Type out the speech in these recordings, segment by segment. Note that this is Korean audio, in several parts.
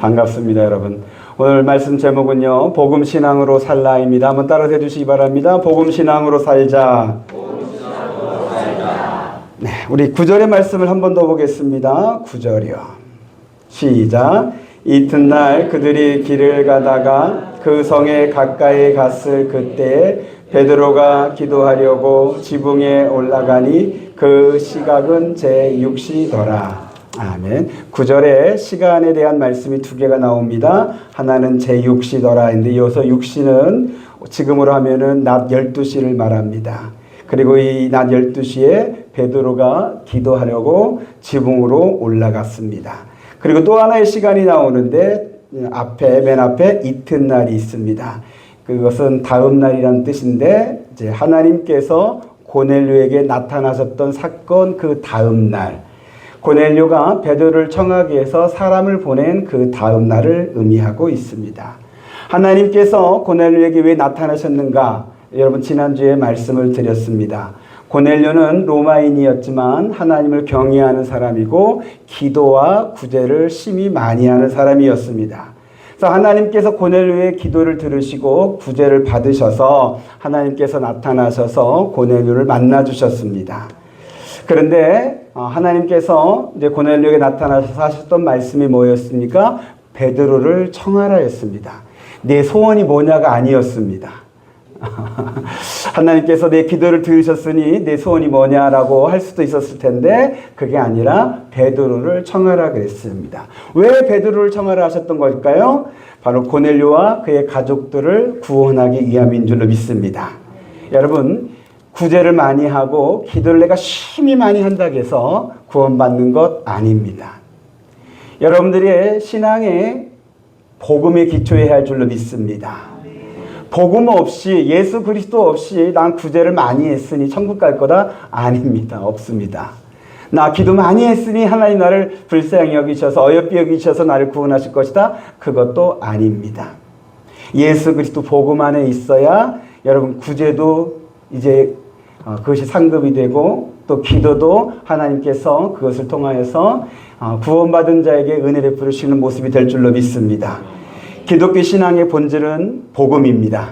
반갑습니다, 여러분. 오늘 말씀 제목은요, 복음신앙으로 살라입니다. 한번 따라서 해주시기 바랍니다. 복음신앙으로 살자. 네, 우리 9절의 말씀을 한 번 더 보겠습니다. 9절이요. 시작. 이튿날 그들이 길을 가다가 그 성에 가까이 갔을 그때 베드로가 기도하려고 지붕에 올라가니 그 시각은 제6시더라. 아멘. 9절에 시간에 대한 말씀이 두 개가 나옵니다. 하나는 제6시더라. 근데 이어서 6시는 지금으로 하면은 낮 12시를 말합니다. 그리고 이 낮 12시에 베드로가 기도하려고 지붕으로 올라갔습니다. 그리고 또 하나의 시간이 나오는데 맨 앞에 이튿날이 있습니다. 그것은 다음 날이라는 뜻인데 이제 하나님께서 고넬료에게 나타나셨던 사건 그 다음 날, 고넬료가 베드로를 청하기 위해서 사람을 보낸 그 다음 날을 의미하고 있습니다. 하나님께서 고넬료에게 왜 나타나셨는가? 여러분 지난주에 말씀을 드렸습니다. 고넬료는 로마인이었지만 하나님을 경외하는 사람이고 기도와 구제를 심히 많이 하는 사람이었습니다. 그래서 하나님께서 고넬료의 기도를 들으시고 구제를 받으셔서 하나님께서 나타나셔서 고넬료를 만나 주셨습니다. 그런데 하나님께서 이제 고넬료에게 나타나셔서 하셨던 말씀이 뭐였습니까? 베드로를 청하라 했습니다. 내 소원이 뭐냐가 아니었습니다. 하나님께서 내 기도를 들으셨으니 내 소원이 뭐냐라고 할 수도 있었을 텐데 그게 아니라 베드로를 청하라 그랬습니다. 왜 베드로를 청하라 하셨던 걸까요? 바로 고넬료와 그의 가족들을 구원하기 위함인 줄로 믿습니다. 여러분, 구제를 많이 하고 기도를 내가 심히 많이 한다고 해서 구원받는 것 아닙니다. 여러분들의 신앙에 복음에 기초해야 할 줄로 믿습니다. 복음 없이, 예수 그리스도 없이 난 구제를 많이 했으니 천국 갈 거다? 아닙니다. 없습니다. 나 기도 많이 했으니 하나님 나를 불쌍히 여기셔서 어여삐 여기셔서 나를 구원하실 것이다? 그것도 아닙니다. 예수 그리스도 복음 안에 있어야 여러분 구제도 이제 그것이 상급이 되고 또 기도도 하나님께서 그것을 통하여서 구원받은 자에게 은혜 베풀으시는 모습이 될 줄로 믿습니다. 기독교 신앙의 본질은 복음입니다.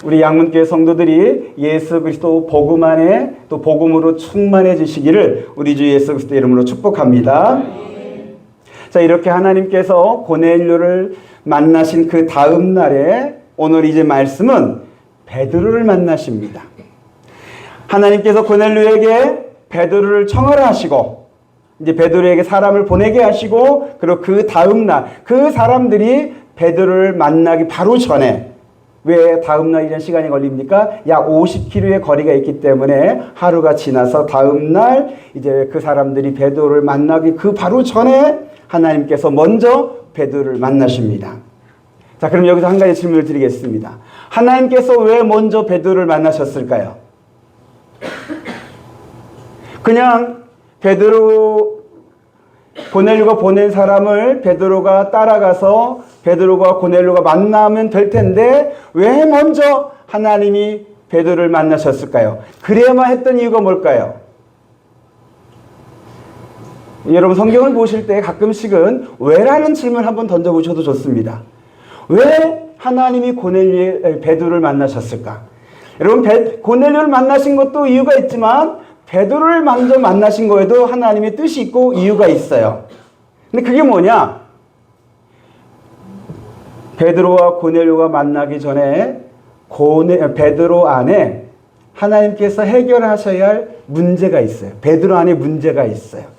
우리 양문교회 성도들이 예수 그리스도 복음 안에 또 복음으로 충만해지시기를 우리 주 예수 그리스도 이름으로 축복합니다. 자, 이렇게 하나님께서 고넬료를 만나신 그 다음 날에 오늘 이제 말씀은 베드로를 만나십니다. 하나님께서 고넬료에게 베드로를 청하라 하시고 이제 베드로에게 사람을 보내게 하시고 그리고 그 다음 날 그 사람들이 베드로를 만나기 바로 전에 왜 다음 날이라는 시간이 걸립니까? 약 50km의 거리가 있기 때문에 하루가 지나서 다음 날 이제 그 사람들이 베드로를 만나기 그 바로 전에 하나님께서 먼저 베드로를 만나십니다. 자, 그럼 여기서 한 가지 질문을 드리겠습니다. 하나님께서 왜 먼저 베드로를 만나셨을까요? 그냥 고넬료가 보낸 사람을 베드로가 따라가서 베드로가 고넬료가 만나면 될 텐데 왜 먼저 하나님이 베드로를 만나셨을까요? 그래야만 했던 이유가 뭘까요? 여러분 성경을 보실 때 가끔씩은 왜라는 질문을 한번 던져보셔도 좋습니다. 왜 하나님이 베드로를 만나셨을까? 여러분 고넬료를 만나신 것도 이유가 있지만 베드로를 먼저 만나신 거에도 하나님의 뜻이 있고 이유가 있어요. 근데 그게 뭐냐? 베드로와 고넬료가 만나기 전에 베드로 안에 하나님께서 해결하셔야 할 문제가 있어요. 베드로 안에 문제가 있어요.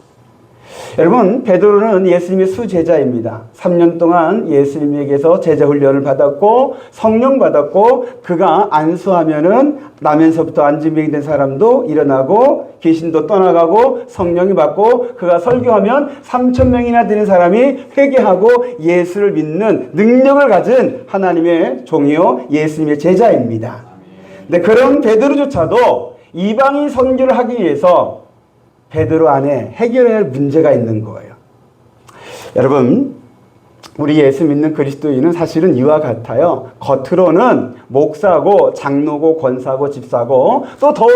여러분, 베드로는 예수님의 수제자입니다. 3년 동안 예수님에게서 제자 훈련을 받았고 성령 받았고 그가 안수하면은 나면서부터 안진병이 된 사람도 일어나고 귀신도 떠나가고 성령이 받고 그가 설교하면 3,000명이나 되는 사람이 회개하고 예수를 믿는 능력을 가진 하나님의 종이요 예수님의 제자입니다. 근데 그런 베드로조차도 이방인 선교를 하기 위해서 베드로 안에 해결해야 할 문제가 있는 거예요. 여러분, 우리 예수 믿는 그리스도인은 사실은 이와 같아요. 겉으로는 목사고 장로고 권사고 집사고 또 더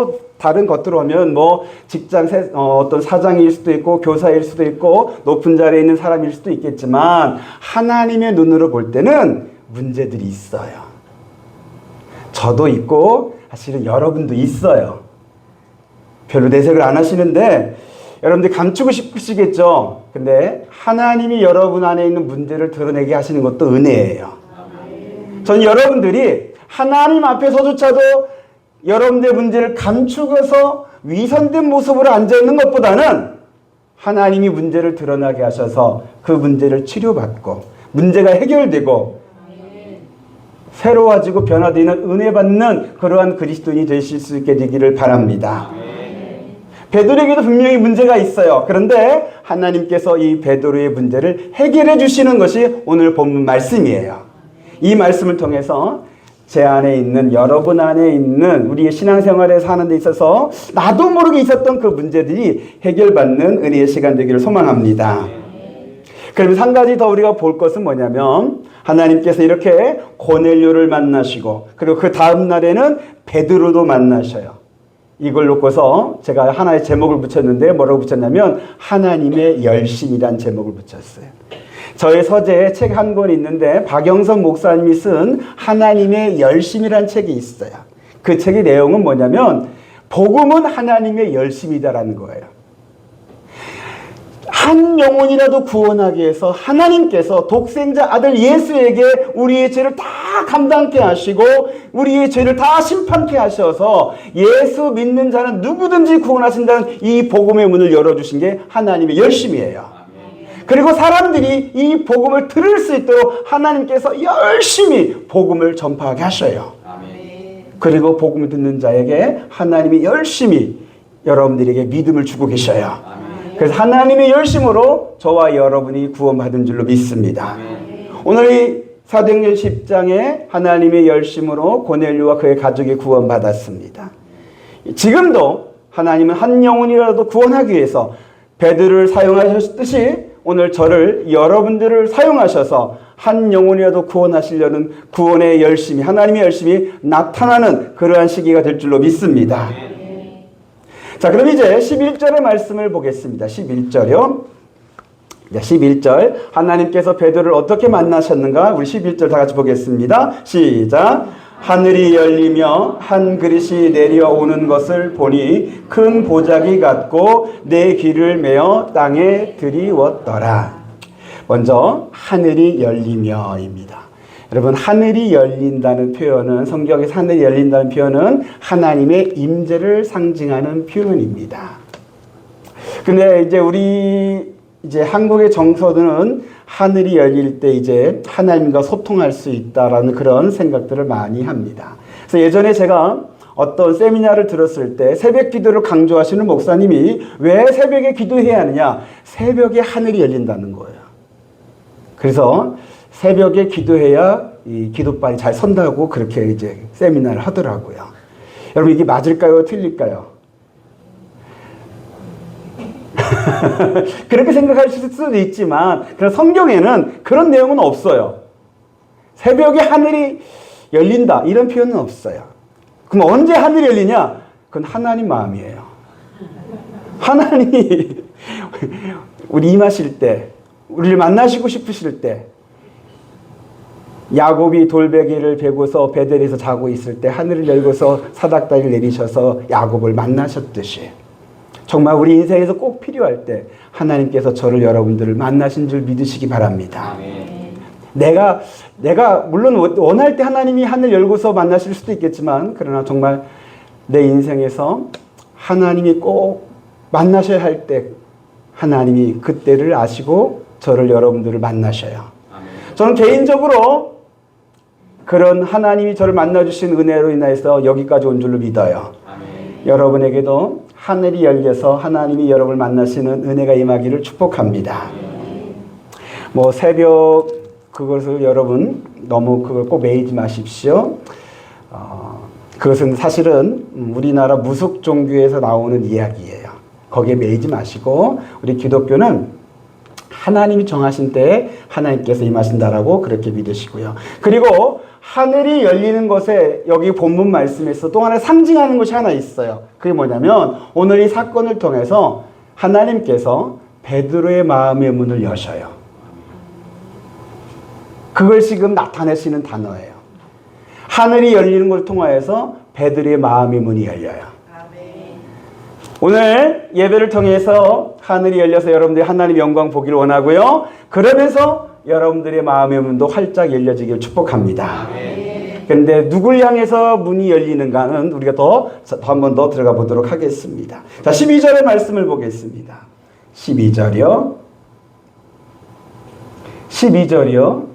다른 것들로 하면 뭐 직장 어떤 사장일 수도 있고 교사일 수도 있고 높은 자리에 있는 사람일 수도 있겠지만 하나님의 눈으로 볼 때는 문제들이 있어요. 저도 있고 사실은 여러분도 있어요. 별로 내색을 안 하시는데 여러분들 감추고 싶으시겠죠. 근데 하나님이 여러분 안에 있는 문제를 드러내게 하시는 것도 은혜예요. 저는 여러분들이 하나님 앞에서조차도 여러분들의 문제를 감추고서 위선된 모습으로 앉아있는 것보다는 하나님이 문제를 드러나게 하셔서 그 문제를 치료받고 문제가 해결되고 새로워지고 변화되는 은혜 받는 그러한 그리스도인이 되실 수 있게 되기를 바랍니다. 베드로에게도 분명히 문제가 있어요. 그런데 하나님께서 이 베드로의 문제를 해결해 주시는 것이 오늘 본문 말씀이에요. 이 말씀을 통해서 제 안에 있는 여러분 안에 있는 우리의 신앙생활에서 하는 데 있어서 나도 모르게 있었던 그 문제들이 해결받는 은혜의 시간 되기를 소망합니다. 그러면서 한 가지 더 우리가 볼 것은 뭐냐면 하나님께서 이렇게 고넬료를 만나시고 그리고 그 다음 날에는 베드로도 만나셔요. 이걸 놓고서 제가 하나의 제목을 붙였는데 뭐라고 붙였냐면 하나님의 열심이란 제목을 붙였어요. 저의 서재에 책 한 권 있는데 박영선 목사님이 쓴 하나님의 열심이란 책이 있어요. 그 책의 내용은 뭐냐면 복음은 하나님의 열심이다라는 거예요. 한 영혼이라도 구원하기 위해서 하나님께서 독생자 아들 예수에게 우리의 죄를 다 감당케 하시고 우리의 죄를 다 심판케 하셔서 예수 믿는 자는 누구든지 구원하신다는 이 복음의 문을 열어주신 게 하나님의 열심이에요. 그리고 사람들이 이 복음을 들을 수 있도록 하나님께서 열심히 복음을 전파하게 하셔요. 그리고 복음을 듣는 자에게 하나님이 열심히 여러분들에게 믿음을 주고 계셔요. 그래서 하나님의 열심으로 저와 여러분이 구원받은 줄로 믿습니다. 오늘 이 사도행전 10장에 하나님의 열심으로 고넬료와 그의 가족이 구원받았습니다. 지금도 하나님은 한 영혼이라도 구원하기 위해서 베드로를 사용하셨듯이 오늘 저를 여러분들을 사용하셔서 한 영혼이라도 구원하시려는 구원의 열심이 하나님의 열심이 나타나는 그러한 시기가 될 줄로 믿습니다. 자, 그럼 이제 11절의 말씀을 보겠습니다. 11절이요. 11절 하나님께서 베드로를 어떻게 만나셨는가 우리 11절 다 같이 보겠습니다. 시작. 하늘이 열리며 한 그릇이 내려오는 것을 보니 큰 보자기 같고 내 귀를 메어 땅에 들이웠더라. 먼저 하늘이 열리며입니다. 여러분 하늘이 열린다는 표현은 성경에서 하늘이 열린다는 표현은 하나님의 임재를 상징하는 표현입니다. 근데 이제 우리 한국의 정서는 하늘이 열릴 때 이제 하나님과 소통할 수 있다라는 그런 생각들을 많이 합니다. 그래서 예전에 제가 어떤 세미나를 들었을 때 새벽 기도를 강조하시는 목사님이 왜 새벽에 기도해야 하느냐? 새벽에 하늘이 열린다는 거예요. 그래서 새벽에 기도해야 이 기도발이 잘 선다고 그렇게 이제 세미나를 하더라고요. 여러분 이게 맞을까요? 틀릴까요? 그렇게 생각하실 수도 있지만 그런 성경에는 그런 내용은 없어요. 새벽에 하늘이 열린다 이런 표현은 없어요. 그럼 언제 하늘이 열리냐? 그건 하나님 마음이에요. 하나님이 우리 임하실 때 우리를 만나시고 싶으실 때 야곱이 돌베개를 베고서 베델에서 자고 있을 때 하늘을 열고서 사닥다리를 내리셔서 야곱을 만나셨듯이 정말 우리 인생에서 꼭 필요할 때 하나님께서 저를 여러분들을 만나신 줄 믿으시기 바랍니다. 내가 물론 원할 때 하나님이 하늘 열고서 만나실 수도 있겠지만 그러나 정말 내 인생에서 하나님이 꼭 만나셔야 할 때 하나님이 그때를 아시고 저를 여러분들을 만나셔요. 저는 개인적으로 그런 하나님이 저를 만나주신 은혜로 인해서 여기까지 온 줄로 믿어요. 여러분에게도 하늘이 열려서 하나님이 여러분을 만나시는 은혜가 임하기를 축복합니다. 뭐 새벽 그것을 여러분 너무 그걸 꼭 매이지 마십시오. 그것은 사실은 우리나라 무속 종교에서 나오는 이야기예요. 거기에 매이지 마시고 우리 기독교는 하나님이 정하신 때에 하나님께서 임하신다라고 그렇게 믿으시고요. 그리고 하늘이 열리는 것에 여기 본문 말씀에서 또 하나 상징하는 것이 하나 있어요. 그게 뭐냐면 오늘 이 사건을 통해서 하나님께서 베드로의 마음의 문을 여셔요. 그걸 지금 나타내시는 단어예요. 하늘이 열리는 것을 통하여서 베드로의 마음의 문이 열려요. 오늘 예배를 통해서 하늘이 열려서 여러분들이 하나님의 영광 보기를 원하고요. 그러면서 여러분들의 마음의 문도 활짝 열려지길 축복합니다. 그런데 누굴 향해서 문이 열리는가는 우리가 한 번 더 들어가 보도록 하겠습니다. 자, 12절의 말씀을 보겠습니다. 12절이요. 12절이요.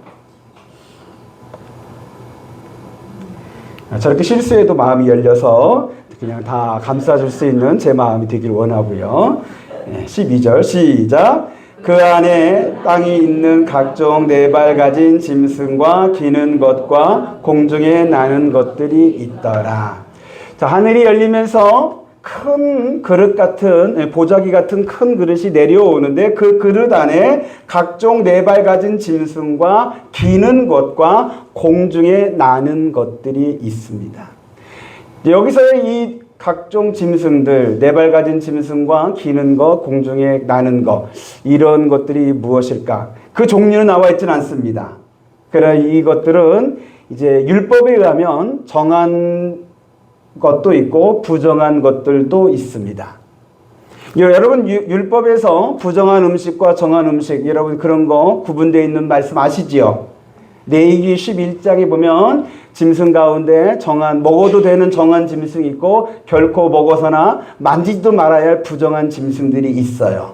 저렇게 실수해도 마음이 열려서 그냥 다 감싸줄 수 있는 제 마음이 되길 원하고요. 12절 시작. 그 안에 땅에 있는 각종 네 발 가진 짐승과 기는 것과 공중에 나는 것들이 있더라. 자, 하늘이 열리면서 큰 그릇 같은, 보자기 같은 큰 그릇이 내려오는데 그 그릇 안에 각종 네 발 가진 짐승과 기는 것과 공중에 나는 것들이 있습니다. 여기서 이 각종 짐승들, 네 발 가진 짐승과 기는 것, 공중에 나는 것, 이런 것들이 무엇일까? 그 종류는 나와 있지는 않습니다. 그러나 이것들은 이제 율법에 의하면 정한 것도 있고 부정한 것들도 있습니다. 여러분 율법에서 부정한 음식과 정한 음식, 여러분 그런 거 구분되어 있는 말씀 아시지요? 레위기 11장에 보면 짐승 가운데 먹어도 되는 정한 짐승이 있고 결코 먹어서나 만지지도 말아야 할 부정한 짐승들이 있어요.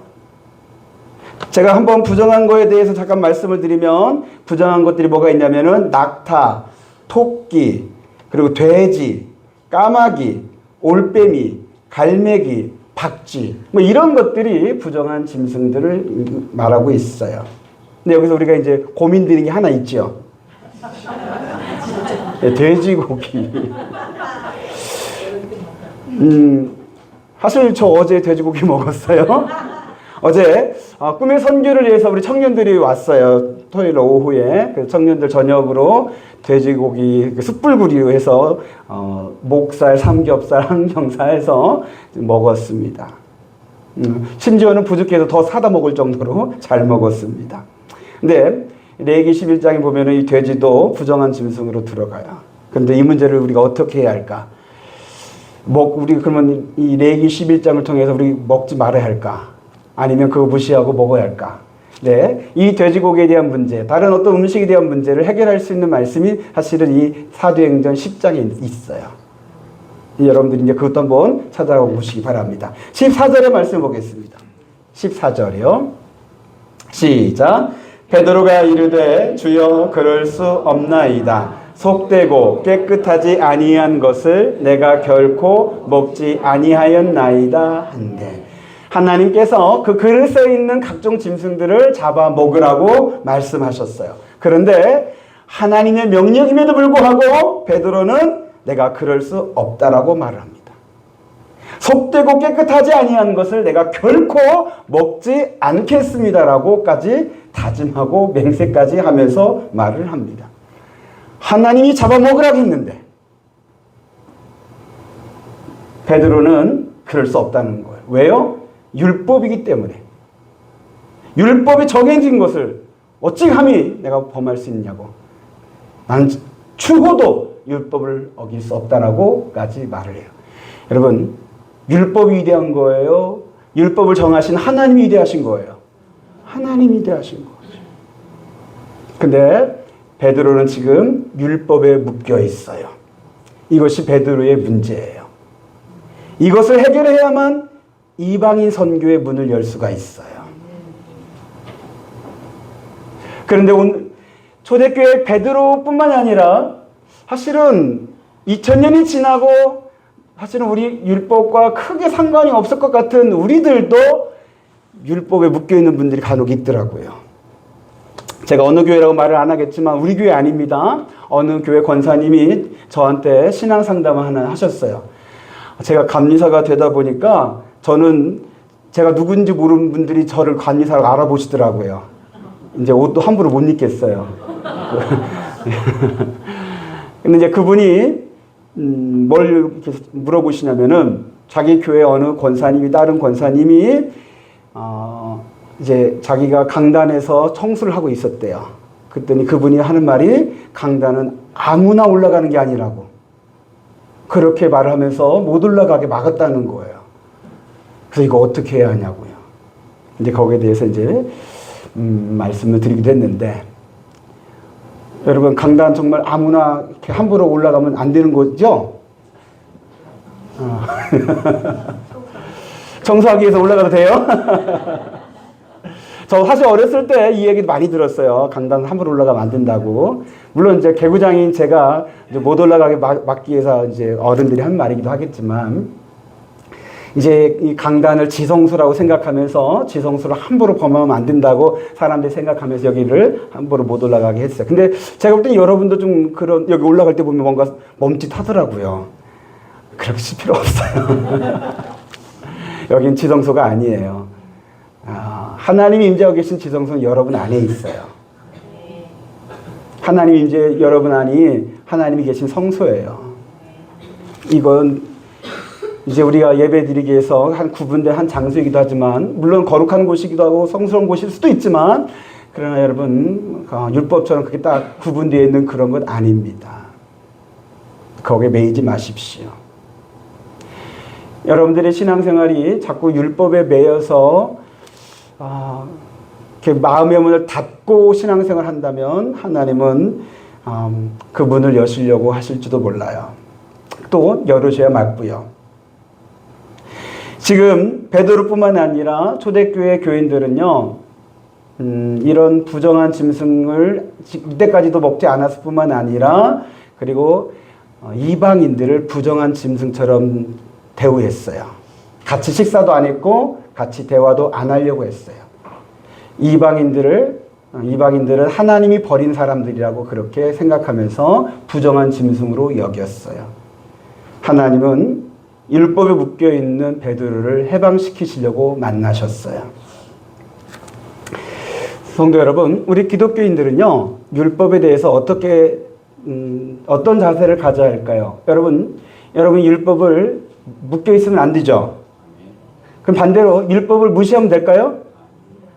제가 한번 부정한 거에 대해서 잠깐 말씀을 드리면 부정한 것들이 뭐가 있냐면은 낙타, 토끼, 그리고 돼지, 까마귀, 올빼미, 갈매기, 박쥐 뭐 이런 것들이 부정한 짐승들을 말하고 있어요. 근데 여기서 우리가 이제 고민되는 게 하나 있죠. 돼지고기. 사실 저 어제 돼지고기 먹었어요. 어제 꿈의 선교를 위해서 우리 청년들이 왔어요. 토요일 오후에 그 청년들 저녁으로 돼지고기 숯불구이로 해서 목살, 삼겹살, 항정살 해서 먹었습니다. 심지어는 부족해서 더 사다 먹을 정도로 잘 먹었습니다. 근데 레위기 11장에 보면은 이 돼지도 부정한 짐승으로 들어가요. 그런데 이 문제를 우리가 어떻게 해야 할까? 우리 그러면 이 레위기 11장을 통해서 우리 먹지 말아야 할까? 아니면 그거 무시하고 먹어야 할까? 네, 이 돼지고기에 대한 문제, 다른 어떤 음식에 대한 문제를 해결할 수 있는 말씀이 사실은 이 사도행전 10장에 있어요. 여러분들이 이제 그것도 한번 찾아보시기 바랍니다. 14절의 말씀 보겠습니다. 14절이요. 시작. 베드로가 이르되 주여 그럴 수 없나이다. 속되고 깨끗하지 아니한 것을 내가 결코 먹지 아니하였나이다 한데 하나님께서 그 그릇에 있는 각종 짐승들을 잡아 먹으라고 말씀하셨어요. 그런데 하나님의 명령임에도 불구하고 베드로는 내가 그럴 수 없다라고 말을 합니다. 속되고 깨끗하지 아니한 것을 내가 결코 먹지 않겠습니다라고까지 다짐하고 맹세까지 하면서 말을 합니다. 하나님이 잡아먹으라고 했는데 베드로는 그럴 수 없다는 거예요. 왜요? 율법이기 때문에. 율법이 정해진 것을 어찌 감히 내가 범할 수 있냐고. 나는 죽어도 율법을 어길 수 없다라고까지 말을 해요. 여러분, 율법이 위대한 거예요? 율법을 정하신 하나님이 위대하신 거예요? 하나님이 위대하신 거죠. 근데 베드로는 지금 율법에 묶여 있어요. 이것이 베드로의 문제예요. 이것을 해결해야만 이방인 선교의 문을 열 수가 있어요. 그런데 오늘 초대교회 베드로뿐만이 아니라 사실은 2000년이 지나고 사실은 우리 율법과 크게 상관이 없을 것 같은 우리들도 율법에 묶여있는 분들이 간혹 있더라고요. 제가 어느 교회라고 말을 안 하겠지만 우리 교회 아닙니다. 어느 교회 권사님이 저한테 신앙 상담을 하나 하셨어요. 제가 감리사가 되다 보니까 저는 제가 누군지 모르는 분들이 저를 관리사로 알아보시더라고요. 이제 옷도 함부로 못 입겠어요. 근데 이제 그분이 뭘 이렇게 물어보시냐면은 자기 교회 어느 권사님이 다른 권사님이 이제 자기가 강단에서 청수를 하고 있었대요. 그랬더니 그분이 하는 말이 강단은 아무나 올라가는 게 아니라고 그렇게 말을 하면서 못 올라가게 막았다는 거예요. 그래서 이거 어떻게 해야 하냐고요. 이제 거기에 대해서 이제 말씀을 드리기도 했는데 여러분 강단 정말 아무나 이렇게 함부로 올라가면 안 되는 거죠? 청소하기 위해서 올라가도 돼요? 저 사실 어렸을 때 이 얘기 많이 들었어요. 강단 함부로 올라가면 안 된다고. 물론 이제 개구장인 제가 이제 못 올라가게 막기 위해서 이제 어른들이 한 말이기도 하겠지만, 이제 이 강단을 지성소라고 생각하면서 지성소를 함부로 범하면 안 된다고 사람들이 생각하면서 여기를 함부로 못 올라가게 했어요. 근데 제가 볼 때 여러분도 좀 그런, 여기 올라갈 때 보면 뭔가 멈칫하더라고요. 그렇게 칠 필요 없어요. 여긴 지성소가 아니에요. 하나님이 임재하고 계신 지성소는 여러분 안에 있어요. 하나님이 임재 여러분 안이 하나님이 계신 성소예요. 이건 이제 우리가 예배 드리기 위해서 한 구분된 한 장소이기도 하지만, 물론 거룩한 곳이기도 하고 성스러운 곳일 수도 있지만, 그러나 여러분 율법처럼 그렇게 딱 구분되어 있는 그런 것 아닙니다. 거기에 매이지 마십시오. 여러분들의 신앙생활이 자꾸 율법에 매여서 이렇게 마음의 문을 닫고 신앙생활을 한다면 하나님은 그 문을 여시려고 하실지도 몰라요. 또 열으셔야 맞고요. 지금 베드로뿐만 아니라 초대교회 교인들은요, 이런 부정한 짐승을 이때까지도 먹지 않았을 뿐만 아니라, 그리고 이방인들을 부정한 짐승처럼 대우했어요. 같이 식사도 안 했고 같이 대화도 안 하려고 했어요. 이방인들은 하나님이 버린 사람들이라고 그렇게 생각하면서 부정한 짐승으로 여겼어요. 하나님은 율법에 묶여있는 베드로를 해방시키시려고 만나셨어요. 성도 여러분, 우리 기독교인들은요, 율법에 대해서 어떤 자세를 가져야 할까요? 여러분 율법을 묶여있으면 안 되죠? 그럼 반대로 율법을 무시하면 될까요?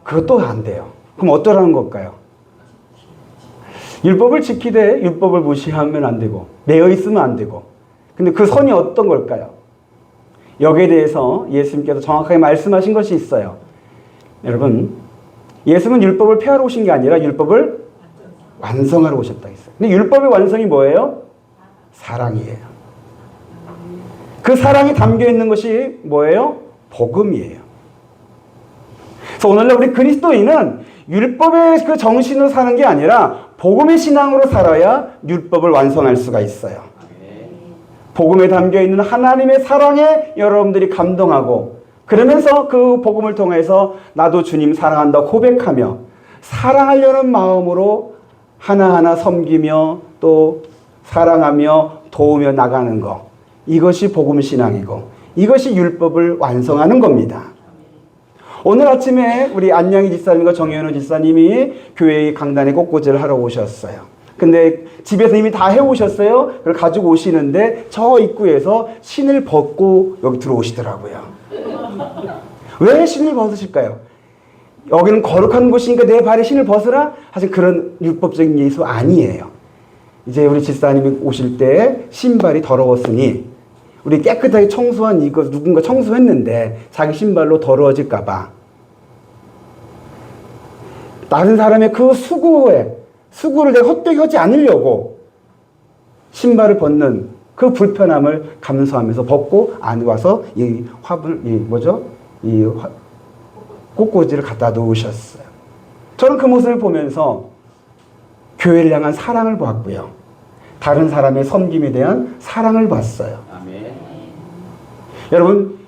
그것도 안 돼요. 그럼 어떠라는 걸까요? 율법을 지키되 율법을 무시하면 안 되고 매여 있으면 안 되고, 근데 그 선이 어떤 걸까요? 여기에 대해서 예수님께서 정확하게 말씀하신 것이 있어요. 여러분, 예수님은 율법을 폐하러 오신 게 아니라 율법을 완성하러 오셨다 했어요. 근데 율법의 완성이 뭐예요? 사랑이에요. 그 사랑이 담겨 있는 것이 뭐예요? 복음이에요. 그래서 오늘날 우리 그리스도인은 율법의 그 정신으로 사는 게 아니라 복음의 신앙으로 살아야 율법을 완성할 수가 있어요. 복음에 담겨 있는 하나님의 사랑에 여러분들이 감동하고, 그러면서 그 복음을 통해서 나도 주님 사랑한다 고백하며 사랑하려는 마음으로 하나하나 섬기며 또 사랑하며 도우며 나가는 것, 이것이 복음 신앙이고 이것이 율법을 완성하는 겁니다. 오늘 아침에 우리 안양희 집사님과 정현우 집사님이 교회의 강단에 꽃꽂이를 하러 오셨어요. 근데 집에서 이미 다 해오셨어요. 그걸 가지고 오시는데 저 입구에서 신을 벗고 여기 들어오시더라고요. 왜 신을 벗으실까요? 여기는 거룩한 곳이니까 내 발에 신을 벗으라? 사실 그런 율법적인 예수 아니에요. 이제 우리 집사님이 오실 때 신발이 더러웠으니, 우리 깨끗하게 청소한 이거 누군가 청소했는데 자기 신발로 더러워질까봐 다른 사람의 그 수고를 내가 헛되게 하지 않으려고 신발을 벗는 그 불편함을 감수하면서 벗고 안에 와서 이 꽃꽂이를 갖다 놓으셨어요. 저는 그 모습을 보면서 교회를 향한 사랑을 보았고요. 다른 사람의 섬김에 대한 사랑을 봤어요. 아멘. 여러분,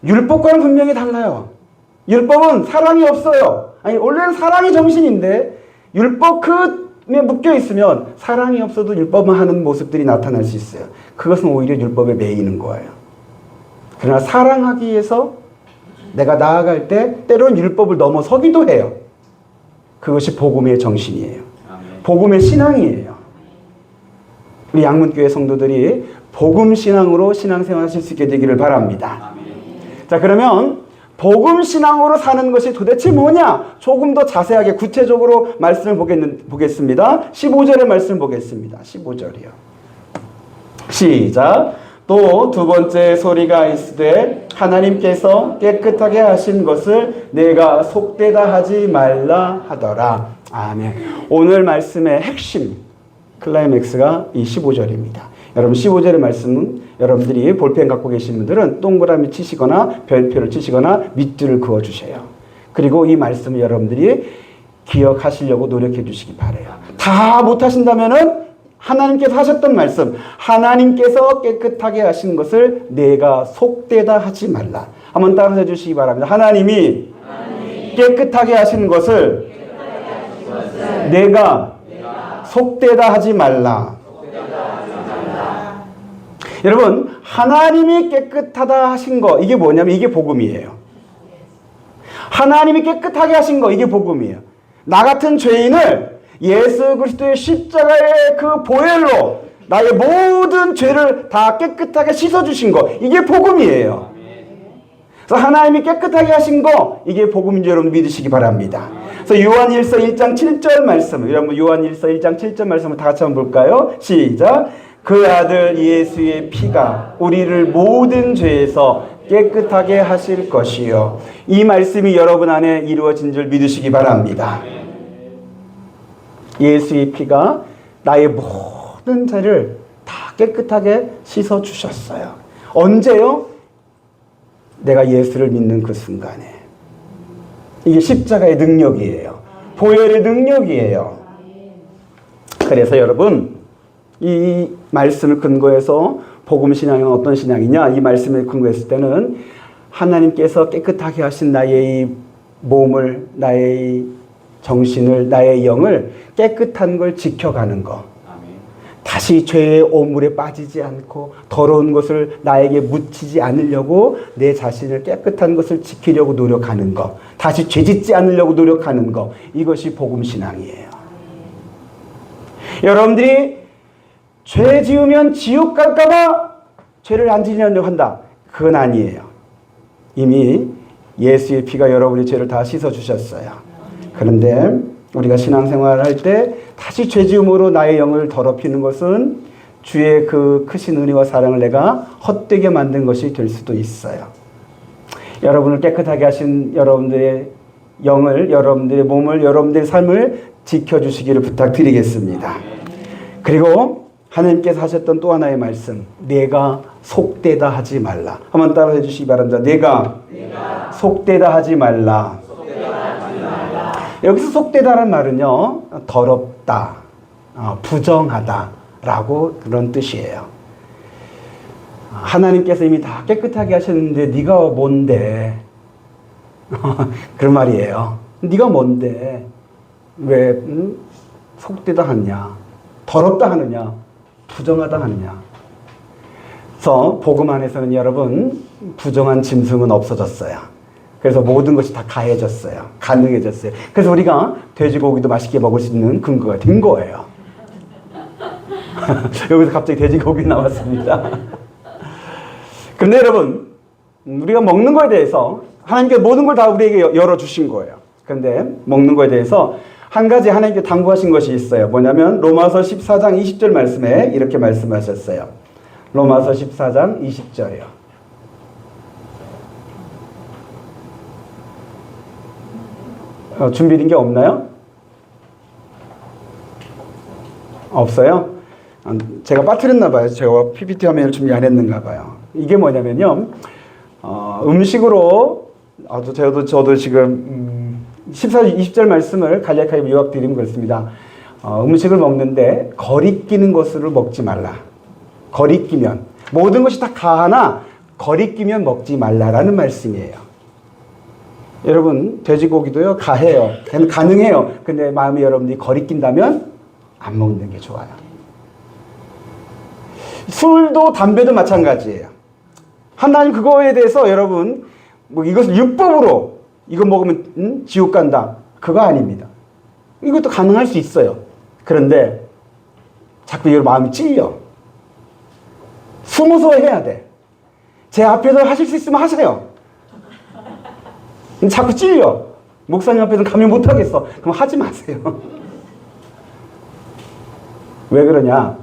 율법과는 분명히 달라요. 율법은 사랑이 없어요. 아니, 원래는 사랑이 정신인데 율법 에 묶여 있으면 사랑이 없어도 율법만 하는 모습들이 나타날 수 있어요. 그것은 오히려 율법에 매이는 거예요. 그러나 사랑하기 위해서 내가 나아갈 때 때로는 율법을 넘어서기도 해요. 그것이 복음의 정신이에요. 복음의 신앙이에요. 우리 양문교회 성도들이 복음 신앙으로 신앙생활 하실 수 있게 되기를 바랍니다. 자, 그러면 복음 신앙으로 사는 것이 도대체 뭐냐? 조금 더 자세하게 구체적으로 말씀을 보겠습니다. 15절의 말씀 보겠습니다. 15절이요. 시작. 또 두 번째 소리가 있으되 하나님께서 깨끗하게 하신 것을 내가 속되다 하지 말라 하더라. 아멘. 오늘 말씀의 핵심 클라이맥스가 이 15절입니다. 여러분 15절의 말씀은 여러분들이 볼펜 갖고 계신 분들은 동그라미 치시거나 별표를 치시거나 밑줄을 그어주세요. 그리고 이 말씀을 여러분들이 기억하시려고 노력해 주시기 바라요. 다 못하신다면은 하나님께서 하셨던 말씀, 하나님께서 깨끗하게 하신 것을 내가 속되다 하지 말라. 한번 따라해 주시기 바랍니다. 하나님이 깨끗하게 하신 것을 내가 속되다 하지 말라. 여러분, 하나님이 깨끗하다 하신 거, 이게 뭐냐면 이게 복음이에요. 하나님이 깨끗하게 하신 거, 이게 복음이에요. 나 같은 죄인을 예수 그리스도의 십자가의 그 보혈로 나의 모든 죄를 다 깨끗하게 씻어주신 거, 이게 복음이에요. 그래서 하나님이 깨끗하게 하신 거, 이게 복음인 줄 여러분 믿으시기 바랍니다. 그래서 요한일서 1장 7절 말씀, 여러분 요한일서 1장 7절 말씀을 다 같이 한번 볼까요? 시작. 그 아들 예수의 피가 우리를 모든 죄에서 깨끗하게 하실 것이요. 이 말씀이 여러분 안에 이루어진 줄 믿으시기 바랍니다. 예수의 피가 나의 모든 죄를 다 깨끗하게 씻어주셨어요. 언제요? 내가 예수를 믿는 그 순간에. 이게 십자가의 능력이에요. 보혈의 능력이에요. 그래서 여러분, 이 말씀을 근거해서 복음 신앙은 어떤 신앙이냐? 이 말씀을 근거했을 때는 하나님께서 깨끗하게 하신 나의 이 몸을, 나의 이 정신을, 나의 영을 깨끗한 걸 지켜가는 거. 다시 죄의 오물에 빠지지 않고 더러운 것을 나에게 묻히지 않으려고 내 자신을 깨끗한 것을 지키려고 노력하는 거. 다시 죄짓지 않으려고 노력하는 거. 이것이 복음 신앙이에요. 여러분들이 죄 지으면 지옥 갈까봐 죄를 안 지으려고 한다. 그건 아니에요. 이미 예수의 피가 여러분의 죄를 다 씻어주셨어요. 그런데 우리가 신앙생활을 할 때 다시 죄지음으로 나의 영을 더럽히는 것은 주의 그 크신 은혜와 사랑을 내가 헛되게 만든 것이 될 수도 있어요. 여러분을 깨끗하게 하신 여러분들의 영을, 여러분들의 몸을, 여러분들의 삶을 지켜주시기를 부탁드리겠습니다. 그리고 하나님께서 하셨던 또 하나의 말씀, 내가 속되다 하지 말라. 한번 따라해 주시기 바랍니다. 내가 속되다 하지 말라. 여기서 속되다라는 말은요, 더럽다, 부정하다라고 그런 뜻이에요. 하나님께서 이미 다 깨끗하게 하셨는데 네가 뭔데? 그런 말이에요. 네가 뭔데? 왜 속되다 하느냐? 더럽다 하느냐? 부정하다 하느냐? 그래서 복음 안에서는 여러분 부정한 짐승은 없어졌어요. 그래서 모든 것이 다 가해졌어요. 가능해졌어요. 그래서 우리가 돼지고기도 맛있게 먹을 수 있는 근거가 된 거예요. 여기서 갑자기 돼지고기 나왔습니다. 그런데 여러분, 우리가 먹는 거에 대해서 하나님께서 모든 걸 다 우리에게 열어주신 거예요. 그런데 먹는 거에 대해서 한 가지 하나님께 당부하신 것이 있어요. 뭐냐면 로마서 14장 20절 말씀에 이렇게 말씀하셨어요. 로마서 14장 20절이요. 준비된 게 없나요? 없어요? 제가 빠뜨렸나 봐요. 제가 PPT 화면을 준비 안 했는가 봐요. 이게 뭐냐면요. 음식으로, 저도 지금 14절, 20절 말씀을 간략하게 요약드리면 그렇습니다. 음식을 먹는데 거리끼는 것으로 먹지 말라. 거리끼면. 모든 것이 다 가하나 거리끼면 먹지 말라라는 말씀이에요. 여러분, 돼지고기도요, 가해요. 가능해요. 근데 마음이 여러분들이 거리낀다면 안 먹는 게 좋아요. 술도 담배도 마찬가지예요. 하나님 그거에 대해서 여러분, 뭐 이것을 율법으로 이거 먹으면 지옥 간다. 그거 아닙니다. 이것도 가능할 수 있어요. 그런데 자꾸 이 마음이 찔려. 숨어서 해야 돼. 제 앞에서 하실 수 있으면 하세요. 자꾸 찔려. 목사님 앞에서는 감히 못하겠어. 그럼 하지 마세요. 왜 그러냐?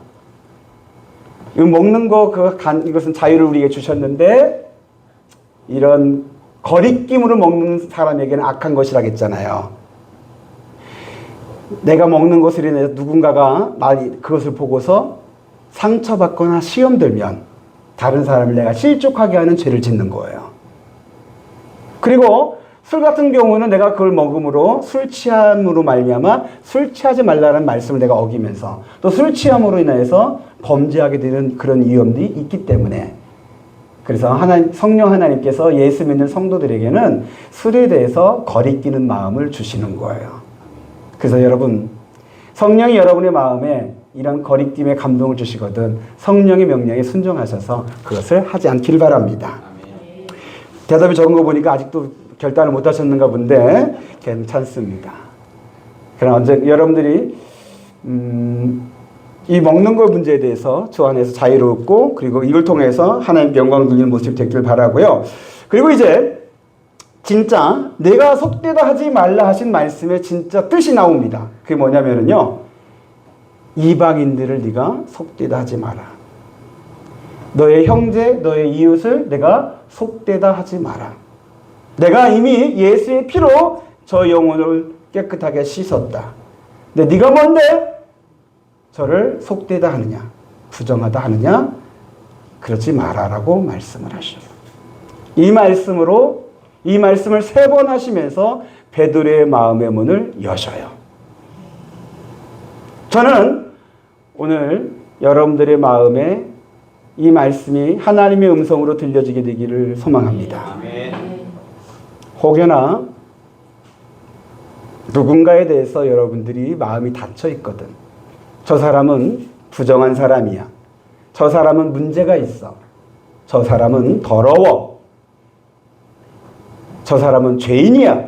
먹는 거, 이것은 자유를 우리에게 주셨는데, 이런 거리낌으로 먹는 사람에게는 악한 것이라겠잖아요. 내가 먹는 것으로 인해서 누군가가 그것을 보고서 상처받거나 시험 들면 다른 사람을 내가 실족하게 하는 죄를 짓는 거예요. 그리고 술 같은 경우는 내가 그걸 먹음으로 술 취함으로 말미암아 술 취하지 말라는 말씀을 내가 어기면서 또 술 취함으로 인해서 범죄하게 되는 그런 위험들이 있기 때문에, 그래서 성령 하나님께서 예수 믿는 성도들에게는 술에 대해서 거리끼는 마음을 주시는 거예요. 그래서 여러분, 성령이 여러분의 마음에 이런 거리낌의 감동을 주시거든 성령의 명령에 순종하셔서 그것을 하지 않길 바랍니다. 대답이 적은 거 보니까 아직도 결단을 못 하셨는가 본데 괜찮습니다. 그러나 여러분들이 이 먹는 것 문제에 대해서 주 안에서 자유롭고, 그리고 이걸 통해서 하나님 영광 돌리는 모습이 되길 바라고요. 그리고 이제 진짜 내가 속되다 하지 말라 하신 말씀에 진짜 뜻이 나옵니다. 그게 뭐냐면요, 이방인들을 네가 속되다 하지 마라. 너의 형제, 너의 이웃을 내가 속되다 하지 마라. 내가 이미 예수의 피로 저 영혼을 깨끗하게 씻었다. 근데 네가 뭔데 저를 속되다 하느냐, 부정하다 하느냐? 그러지 마라라고 말씀을 하셔요. 이 말씀을 3번 하시면서 베드로의 마음의 문을 여셔요. 저는 오늘 여러분들의 마음에 이 말씀이 하나님의 음성으로 들려지게 되기를 소망합니다. 혹여나 누군가에 대해서 여러분들이 마음이 닫혀 있거든. 저 사람은 부정한 사람이야. 저 사람은 문제가 있어. 저 사람은 더러워. 저 사람은 죄인이야.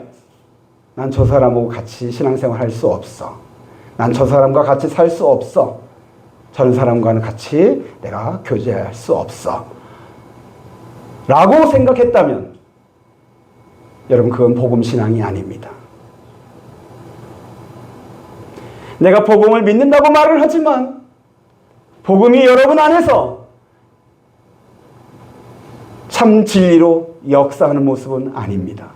난 저 사람하고 같이 신앙생활 할 수 없어. 난 저 사람과 같이 살 수 없어. 저런 사람과는 같이 내가 교제할 수 없어. 라고 생각했다면 여러분, 그건 복음신앙이 아닙니다. 내가 복음을 믿는다고 말을 하지만 복음이 여러분 안에서 참 진리로 역사하는 모습은 아닙니다.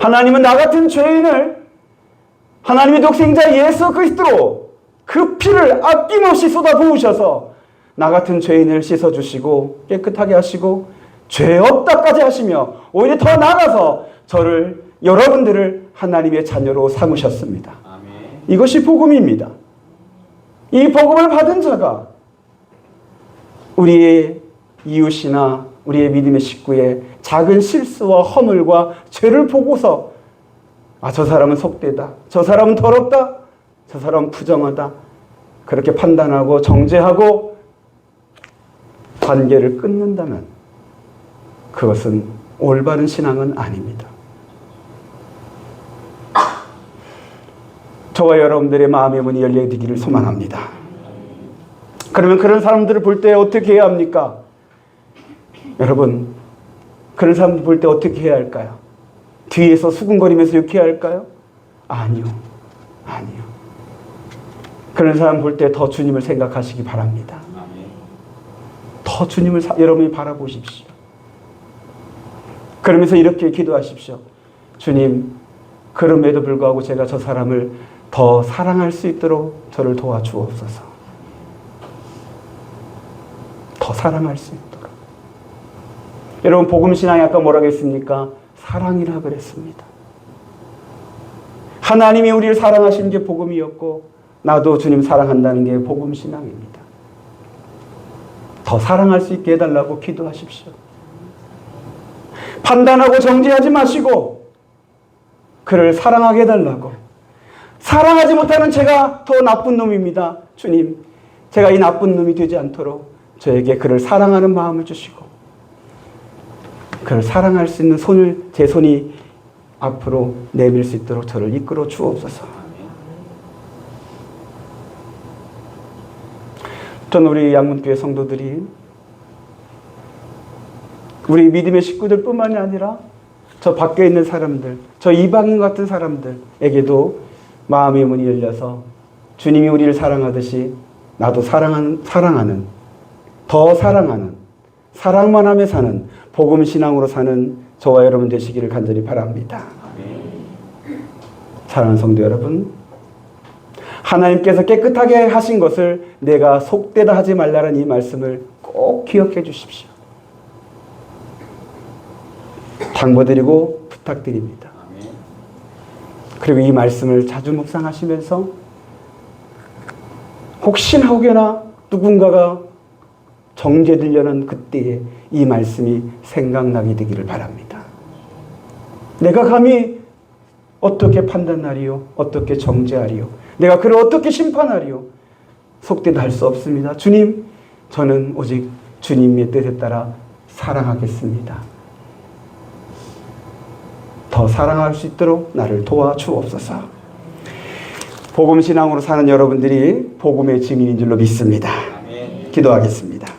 하나님은 나 같은 죄인을 하나님의 독생자 예수 그리스도로 그 피를 아낌없이 쏟아부으셔서 나 같은 죄인을 씻어주시고 깨끗하게 하시고 죄 없다까지 하시며 오히려 더 나아가서 여러분들을 하나님의 자녀로 삼으셨습니다. 아멘. 이것이 복음입니다. 이 복음을 받은 자가 우리의 이웃이나 우리의 믿음의 식구의 작은 실수와 허물과 죄를 보고서 저 사람은 속되다, 저 사람은 더럽다, 저 사람은 부정하다, 그렇게 판단하고 정죄하고 관계를 끊는다면 그것은 올바른 신앙은 아닙니다. 저와 여러분들의 마음의 문이 열려지기를 소망합니다. 그러면 그런 사람들을 볼 때 어떻게 해야 합니까? 여러분, 그런 사람들 볼 때 어떻게 해야 할까요? 뒤에서 수군거리면서 욕해야 할까요? 아니요. 그런 사람 볼 때 더 주님을 생각하시기 바랍니다. 더 주님을 여러분이 바라보십시오. 그러면서 이렇게 기도하십시오. 주님, 그럼에도 불구하고 제가 저 사람을 더 사랑할 수 있도록 저를 도와주옵소서. 더 사랑할 수 있도록. 여러분, 복음신앙이 아까 뭐라고 했습니까? 사랑이라 그랬습니다. 하나님이 우리를 사랑하신 게 복음이었고 나도 주님 사랑한다는 게 복음신앙입니다. 더 사랑할 수 있게 해달라고 기도하십시오. 판단하고 정죄하지 마시고 그를 사랑하게 해달라고. 사랑하지 못하는 제가 더 나쁜 놈입니다. 주님, 제가 이 나쁜 놈이 되지 않도록 저에게 그를 사랑하는 마음을 주시고 그를 사랑할 수 있는 제 손이 앞으로 내밀 수 있도록 저를 이끌어 주옵소서. 저는 우리 양문교회 성도들이 우리 믿음의 식구들 뿐만이 아니라 저 밖에 있는 사람들, 저 이방인 같은 사람들에게도 마음의 문이 열려서 주님이 우리를 사랑하듯이 나도 사랑하는, 더 사랑하는, 사랑만 하며 사는 복음 신앙으로 사는 저와 여러분 되시기를 간절히 바랍니다. 사랑하는 성도 여러분, 하나님께서 깨끗하게 하신 것을 내가 속되다 하지 말라는 이 말씀을 꼭 기억해 주십시오. 당부드리고 부탁드립니다. 그리고 이 말씀을 자주 묵상하시면서 혹시나 혹여나 누군가가 정죄되려는 그때에 이 말씀이 생각나게 되기를 바랍니다. 내가 감히 어떻게 판단하리요? 어떻게 정죄하리요? 내가 그를 어떻게 심판하리요? 속되다 할 수 없습니다. 주님, 저는 오직 주님의 뜻에 따라 사랑하겠습니다. 더 사랑할 수 있도록 나를 도와주옵소서. 복음 신앙으로 사는 여러분들이 복음의 증인인 줄로 믿습니다. 기도하겠습니다.